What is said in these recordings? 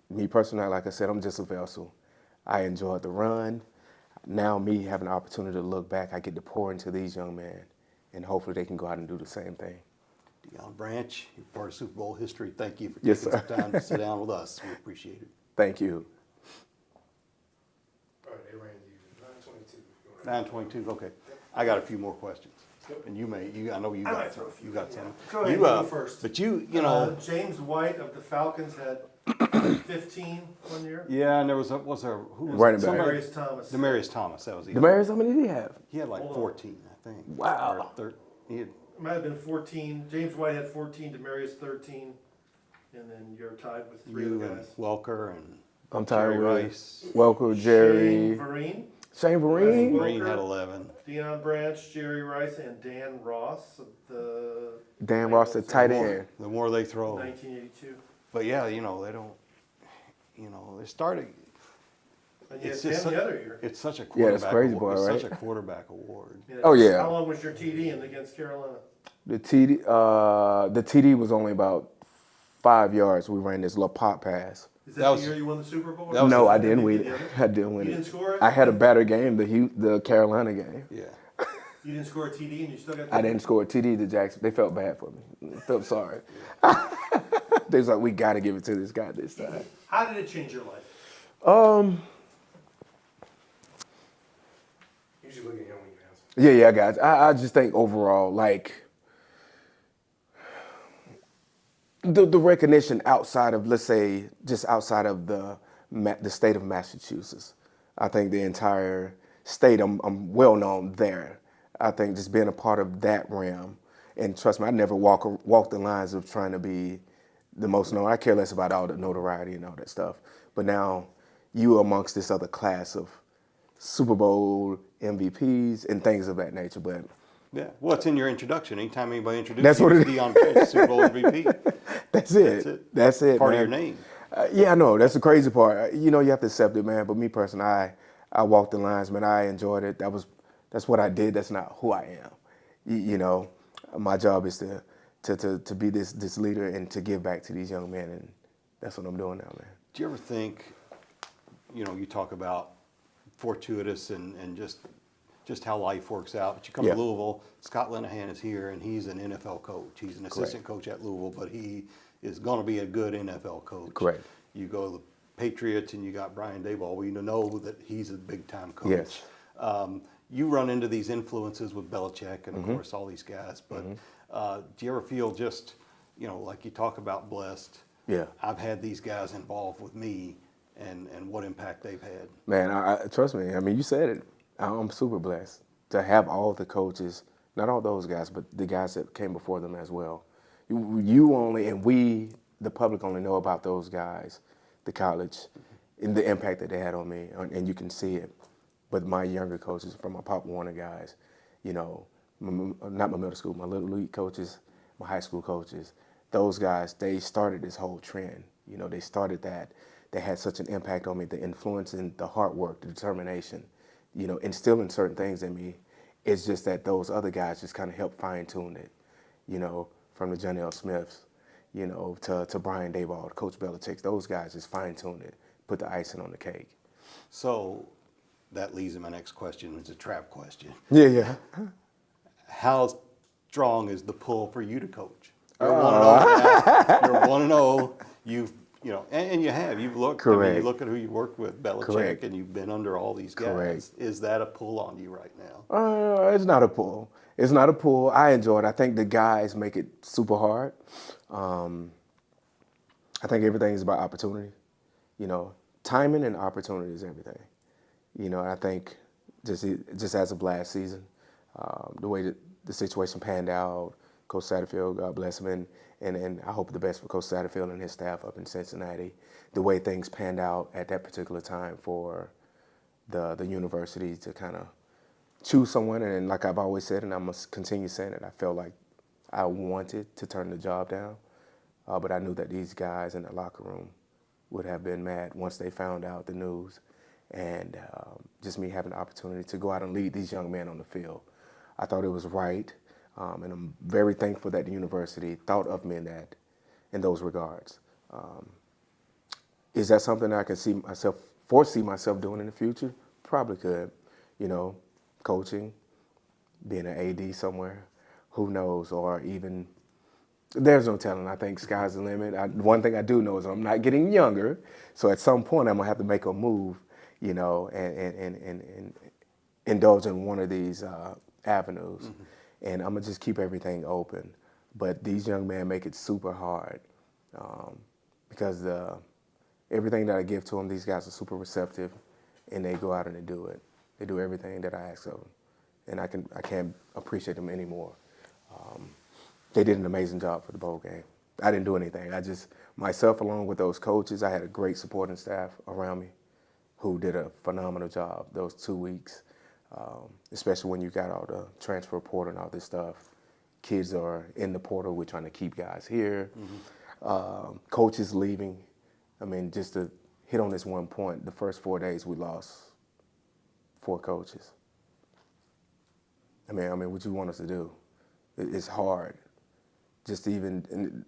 Me personally, like I said, I'm just a vessel. I enjoyed the run. Now me having the opportunity to look back, I get to pour into these young men, and hopefully they can go out and do the same thing. Deion Branch, you're part of Super Bowl history. Thank you for Yes, taking sir. some time to sit down with us. We appreciate it. Thank you. All right, they ran you 9:22. 9:22. Okay, I got a few more questions, and I know you I got might throw a few. you got some. Go ahead, You, you go first. But you know. James White of the Falcons had 15 one year. Yeah, and there was who was Running it? back. Somebody- Demarius Thomas. Demarius Thomas. That was the Demarius, how many did he have? He had like Hold on. 14, I think. Wow. Or he had, It might have been 14. James White had 14. Demarius 13, and then you're tied with three you other and guys. Welker and I'm Jerry tired with Rice. Welker, Shane Jerry, Vereen, Shane Vereen. Green had 11. Deion Branch, Jerry Rice, and Dan Ross of the Dan Ross, the tight end. The more they throw. 1982. But yeah, they don't, they started. And you It's had just 10 the other year. It's such a Yeah, quarterback it's crazy, award. boy, It's right? such a quarterback award. Oh, yeah. How long was your TD in against Carolina? The TD was only about 5 yards. We ran this little pop pass. Is That that was- the year you won the Super Bowl? that was No, the- I didn't Maybe win the it. other? I didn't win You it. didn't score it? I had a better game, the Carolina game. Yeah. You didn't score a TD and you still got I didn't score a TD to Jackson. They felt bad for me. They felt sorry. They was like, we got to give it to this guy this time. How did it change your life? Usually look at him when you answer. Yeah, guys. I just think overall, like, the recognition outside of, let's say, just outside of the state of Massachusetts. I think the entire state, I'm well known there. I think just being a part of that realm, and trust me, I never walk the lines of trying to be the most known. I care less about all the notoriety and all that stuff. But now you amongst this other class of Super Bowl MVPs and things of that nature. But Yeah. Well, it's in your introduction. Anytime anybody introduces That's you what as it is. Deion Branch, Super Bowl MVP. that's it. That's it. Part man. of your name. Yeah, I know. That's the crazy part. You know, you have to accept it, man. But me personally, I walked the lines, man. I enjoyed it. That's what I did. That's not who I am. You know, my job is to be this leader and to give back to these young men, and that's what I'm doing now, man. Do you ever think, you talk about fortuitous and just how life works out, but you come Yeah. to Louisville, Scott Linehan is here, and he's an NFL coach. He's an assistant coach at Louisville, but he is going to be a good NFL coach. Correct. You go to the Patriots, and you got Brian Daboll. We know that he's a big-time coach. Yes. You run into these influences with Belichick and, of Mm-hmm. course, all these guys. But do you ever feel just, like you talk about blessed? Yeah. I've had these guys involved with me and what impact they've had. Man, I trust me. I mean, you said it. I'm super blessed to have all the coaches, not all those guys, but the guys that came before them as well. You only, and we, the public, only know about those guys, the college, and the impact that they had on me, and you can see it. But my younger coaches, from my Pop Warner guys, not my middle school, my little league coaches, my high school coaches, those guys, they started this whole trend. They started that. They had such an impact on me, the influence and the hard work, the determination, instilling certain things in me. It's just that those other guys just kind of helped fine tune it, from the Johnny L. Smiths, to Brian Daboll, to Coach Belichick. Those guys just fine tuned it, put the icing on the cake. So that leads to my next question. It's a trap question. Yeah. How strong is the pull for you to coach? You're 1-0 guy. You're 1-0. And you have. You've looked. I mean, Correct. you look at who you worked with, Belichick, Correct. and you've been under all these guys. Correct. Is that a pull on you right now? It's not a pull. It's not a pull. I enjoy it. I think the guys make it super hard. I think everything is about opportunity. Timing and opportunity is everything. I think just as of last season, the way that the situation panned out, Coach Satterfield, God bless him, and I hope the best for Coach Satterfield and his staff up in Cincinnati. The way things panned out at that particular time for the university to kind of choose someone, and like I've always said, and I must continue saying it, I felt like I wanted to turn the job down, but I knew that these guys in the locker room would have been mad once they found out the news, and just me having the opportunity to go out and lead these young men on the field. I thought it was right, and I'm very thankful that the university thought of me in those regards. Is that something I can foresee myself doing in the future? Probably could. You know, coaching, being an AD somewhere, who knows? Or even, there's no telling. I think sky's the limit. One thing I do know is I'm not getting younger, so at some point I'm gonna have to make a move, you know, and indulge in one of these avenues, and I'm gonna just keep everything open. But these young men make it super hard because everything that I give to them, these guys are super receptive, and they go out and they do it. They do everything that I ask of them, and I can't appreciate them anymore. They did an amazing job for the bowl game. I didn't do anything. Myself along with those coaches, I had a great supporting staff around me who did a phenomenal job those 2 weeks, especially when you got all the transfer portal and all this stuff. Kids are in the portal. We're trying to keep guys here. Coaches leaving. I mean, just to hit on this one point, the first 4 days we lost 4 coaches. I mean, what you want us to do? It's hard. Just even,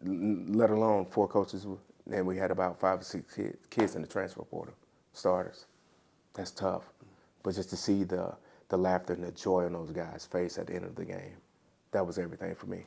let alone 4 coaches, and we had about 5 or 6 kids in the transfer portal, starters. That's tough. But just to see the laughter and the joy on those guys' face at the end of the game, that was everything for me.